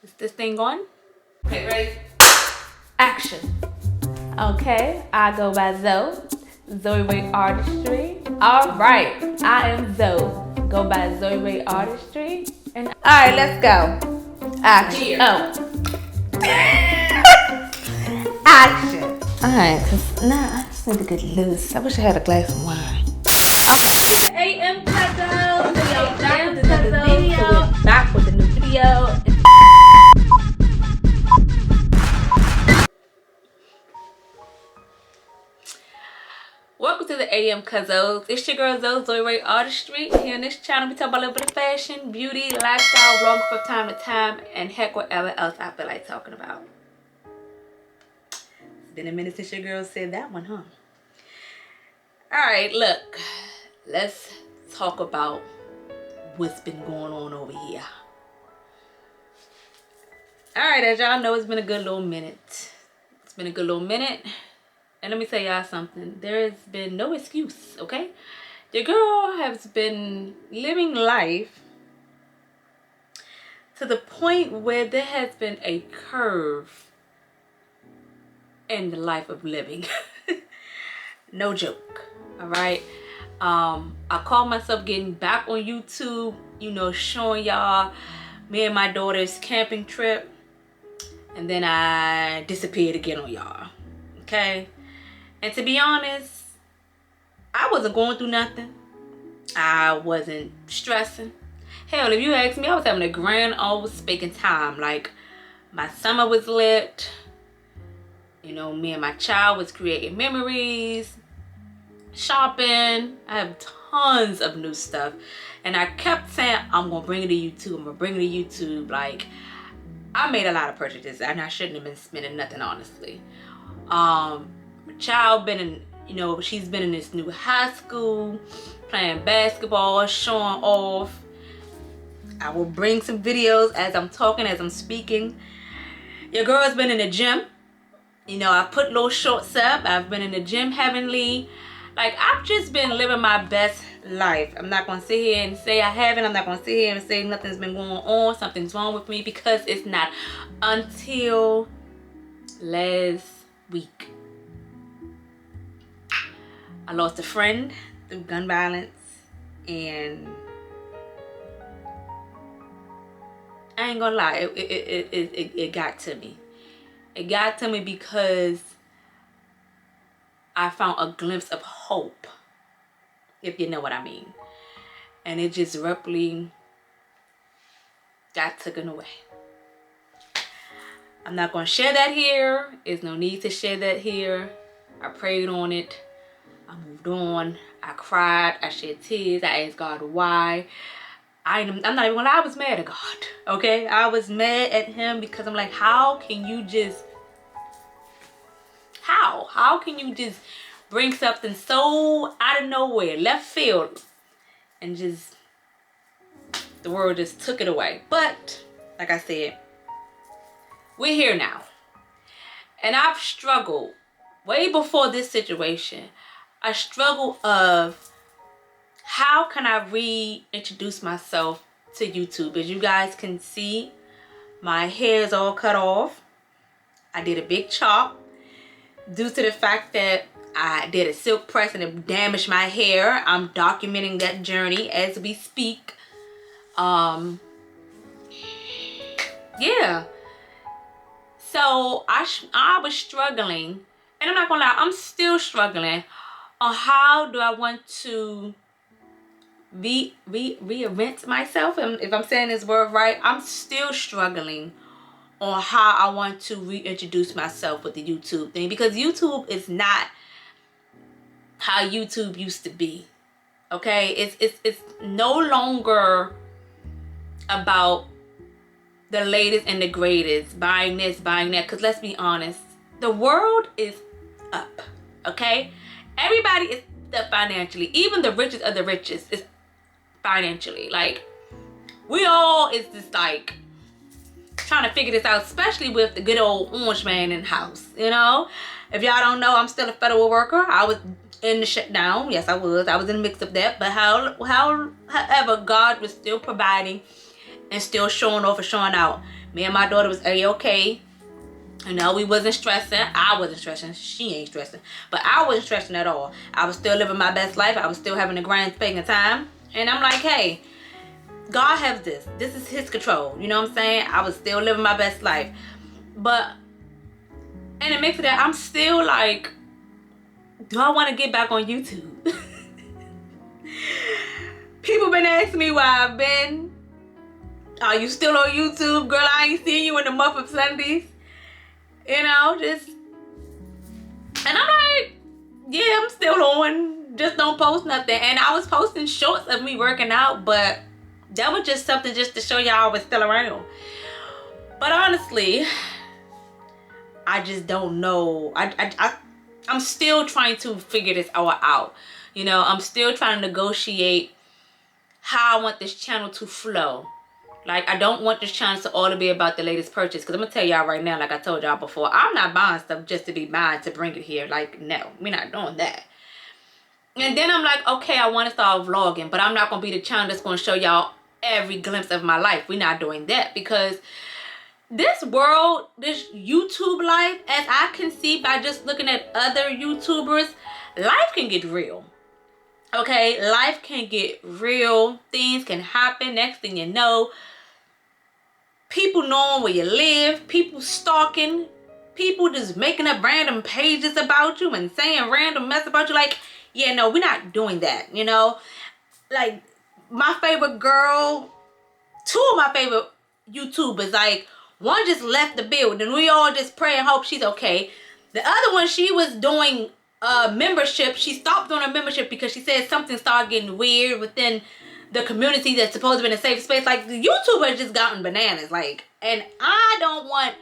Is this thing on? Okay, ready? Action. Okay, I go by Zoe. Zoe Rd Artistry. Alright, I am Zoe. Go by Zoe Rd Artistry. And alright, let's go. Action. Oh. Action. Alright, cause I just need to get loose. I wish I had a glass of wine. Okay. AM Cuzzo. Back with the new video. Welcome to the AM Cuzzos. It's your girl Zoe Rd Artistry. Here on this channel, we talk about a little bit of fashion, beauty, lifestyle, vlogging from time to time, and heck, whatever else I feel like talking about. It's been a minute since your girl said that one, huh? Alright, look. Let's talk about what's been going on over here. Alright, as y'all know, it's been a good little minute. And let me tell y'all something. There has been no excuse, okay? Your girl has been living life to the point where there has been a curve in the life of living. No joke, all right? I call myself getting back on YouTube, you know, showing y'all me and my daughter's camping trip. And then I disappeared again on y'all, okay? And to be honest, I wasn't going through nothing. I wasn't stressing. Hell, if you ask me, I was having a grand old speaking time. Like, my summer was lit. You know, me and my child was creating memories, shopping. I have tons of new stuff. And I kept saying, I'm going to bring it to YouTube. I'm going to bring it to YouTube. Like, I made a lot of purchases and I shouldn't have been spending nothing, honestly. My child been in, you know, she's been in this new high school, playing basketball, showing off. I will bring some videos as I'm talking, as I'm speaking. Your girl's been in the gym. You know, I put little shorts up. I've been in the gym heavenly. Like, I've just been living my best life. I'm not going to sit here and say I haven't. I'm not going to sit here and say nothing's been going on, something's wrong with me, because it's not. Until last week, I lost a friend through gun violence, and I ain't gonna lie, it got to me. It got to me because I found a glimpse of hope, if you know what I mean. And it just abruptly got taken away. I'm not gonna share that here. There's no need to share that here. I prayed on it. I moved on. I cried. I shed tears. I asked God why. I'm not even gonna lie, I was mad at God. Okay? I was mad at him because I'm like, how can you just, how can you just bring something so out of nowhere, left field, and just, the world just took it away. But like I said, we're here now. And I've struggled way before this situation. I struggle of how can I reintroduce myself to YouTube. As you guys can see, my hair is all cut off. I did a big chop due to the fact that I did a silk press and it damaged my hair. I'm documenting that journey as we speak. Yeah. So I was struggling, and I'm not gonna lie, I'm still struggling on how do I want to reinvent myself. And if I'm saying this word right, I'm still struggling on how I want to reintroduce myself with the YouTube thing, because YouTube is not how YouTube used to be. Okay, it's no longer about the latest and the greatest, buying this, buying that. Because let's be honest, the world is up. Okay, everybody is up financially. Even the richest of the richest is financially. Like, we all is just like trying to figure this out, especially with the good old orange man in the house. You know, if y'all don't know, I'm still a federal worker. I was in the shutdown. Yes, I was in the mix of that. But however, God was still providing and still showing off and showing out. Me and my daughter was A-okay. You know, we wasn't stressing. I wasn't stressing. She ain't stressing. But I wasn't stressing at all. I was still living my best life. I was still having a grand spanking time. And I'm like, hey, God has this. This is his control. You know what I'm saying? I was still living my best life. But in the mix of that, I'm still like, do I want to get back on YouTube? People been asking me where I've been. Are you still on YouTube? Girl, I ain't seen you in the month of Sundays. You know, just, and I'm like, yeah, I'm still on, just don't post nothing. And I was posting shorts of me working out, but that was just something just to show y'all I was still around. But honestly, I just don't know. I'm still trying to figure this all out. You know, I'm still trying to negotiate how I want this channel to flow. Like, I don't want this channel to all be about the latest purchase. Because I'm going to tell y'all right now, like I told y'all before, I'm not buying stuff just to be buying to bring it here. Like, no, we're not doing that. And then I'm like, okay, I want to start vlogging. But I'm not going to be the channel that's going to show y'all every glimpse of my life. We're not doing that. Because this world, this YouTube life, as I can see by just looking at other YouTubers, life can get real. Okay? Life can get real. Things can happen. Next thing you know, people knowing where you live, people stalking, people just making up random pages about you and saying random mess about you. Like, yeah, no, we're not doing that, you know? Like, my favorite girl, two of my favorite YouTubers, like, one just left the building. We all just pray and hope she's okay. The other one, she was doing membership. She stopped doing her membership because she said something started getting weird within the community that's supposed to be in a safe space. Like, the YouTube has just gotten bananas. Like, and I don't want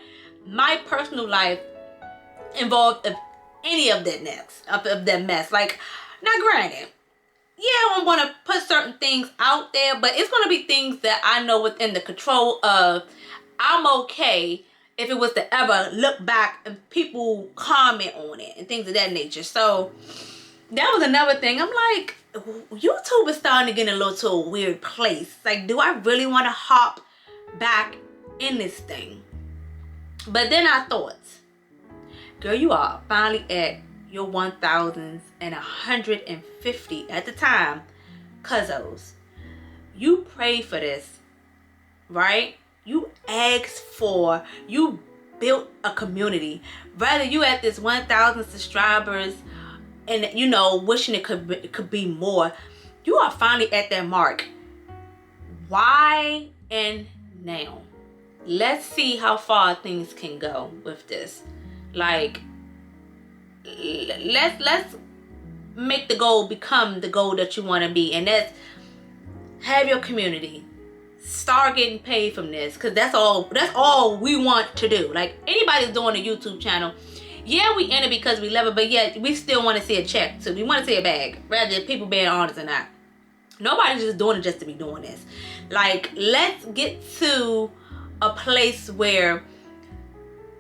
my personal life involved of any of that mess. Like, now granted, yeah, I don't want to put certain things out there, but it's going to be things that I know within the control of. I'm okay if it was to ever look back and people comment on it and things of that nature. So that was another thing. I'm like, YouTube is starting to get a little to a weird place. Like, do I really want to hop back in this thing? But then I thought, girl, you are finally at your 1,150 at the time, cuzzos. You prayed for this, right? You asked for, you built a community. Rather you at this 1,000 subscribers and, you know, wishing it could be more. You are finally at that mark. Why and now? Let's see how far things can go with this. Like, let's make the goal become the goal that you want to be, and that's have your community. Start getting paid from this, because that's all we want to do. Like, anybody's doing a YouTube channel, yeah, we in it because we love it, but yet we still want to see a check too. We want to see a bag, rather than people being honest or not. Nobody's just doing it just to be doing this. Like, let's get to a place where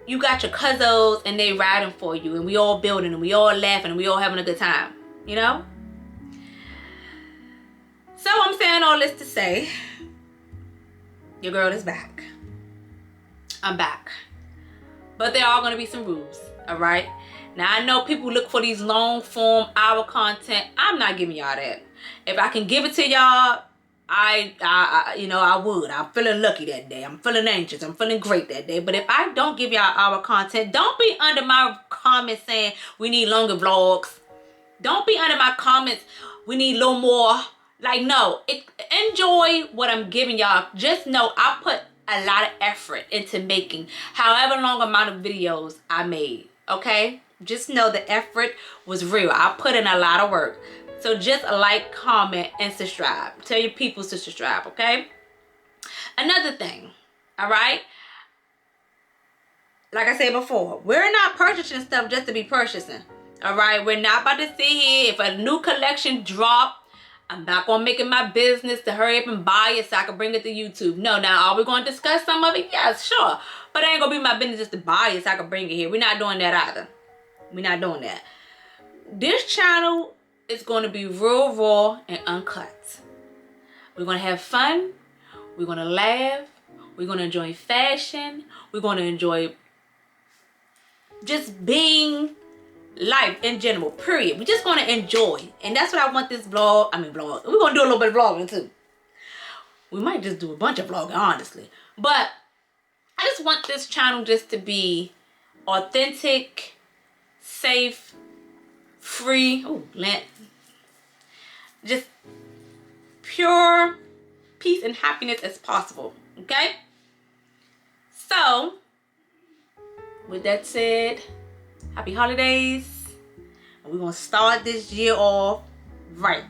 you got your cousins and they riding for you, and we all building, and we all laughing, and we all having a good time, you know? So I'm saying all this to say, your girl is back. I'm back. But there are going to be some rules, all right? Now, I know people look for these long form hour content. I'm not giving y'all that. If I can give it to y'all, you know, I would. I'm feeling lucky that day. I'm feeling anxious. I'm feeling great that day. But if I don't give y'all our content, don't be under my comments saying we need longer vlogs. Don't be under my comments, we need a little more. Like, no, enjoy what I'm giving y'all. Just know I put a lot of effort into making however long amount of videos I made, okay? Just know the effort was real. I put in a lot of work. So just like, comment, and subscribe. Tell your people to subscribe, okay? Another thing, all right? Like I said before, we're not purchasing stuff just to be purchasing, all right? We're not about to sit here. If a new collection drop, I'm not going to make it my business to hurry up and buy it so I can bring it to YouTube. No, now, are we going to discuss some of it? Yes, sure. But it ain't going to be my business just to buy it so I can bring it here. We're not doing that either. We're not doing that. This channel is going to be real raw and uncut. We're going to have fun. We're going to laugh. We're going to enjoy fashion. We're going to enjoy just being life in general, period. We're just going to enjoy. And that's what I want this vlog. We're going to do a little bit of vlogging too. We might just do a bunch of vlogging, honestly. But I just want this channel just to be authentic, safe, free, just pure peace and happiness as possible. Okay? So, with that said, happy holidays. And we're going to start this year off right.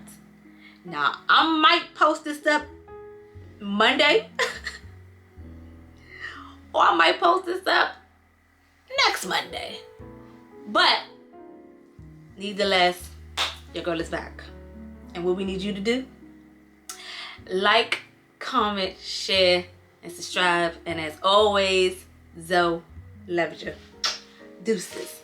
Now, I might post this up Monday. Or I might post this up next Monday. But, nevertheless, your girl is back. And what we need you to do? Like, comment, share, and subscribe. And as always, Zoe Luv Ya. Deuces.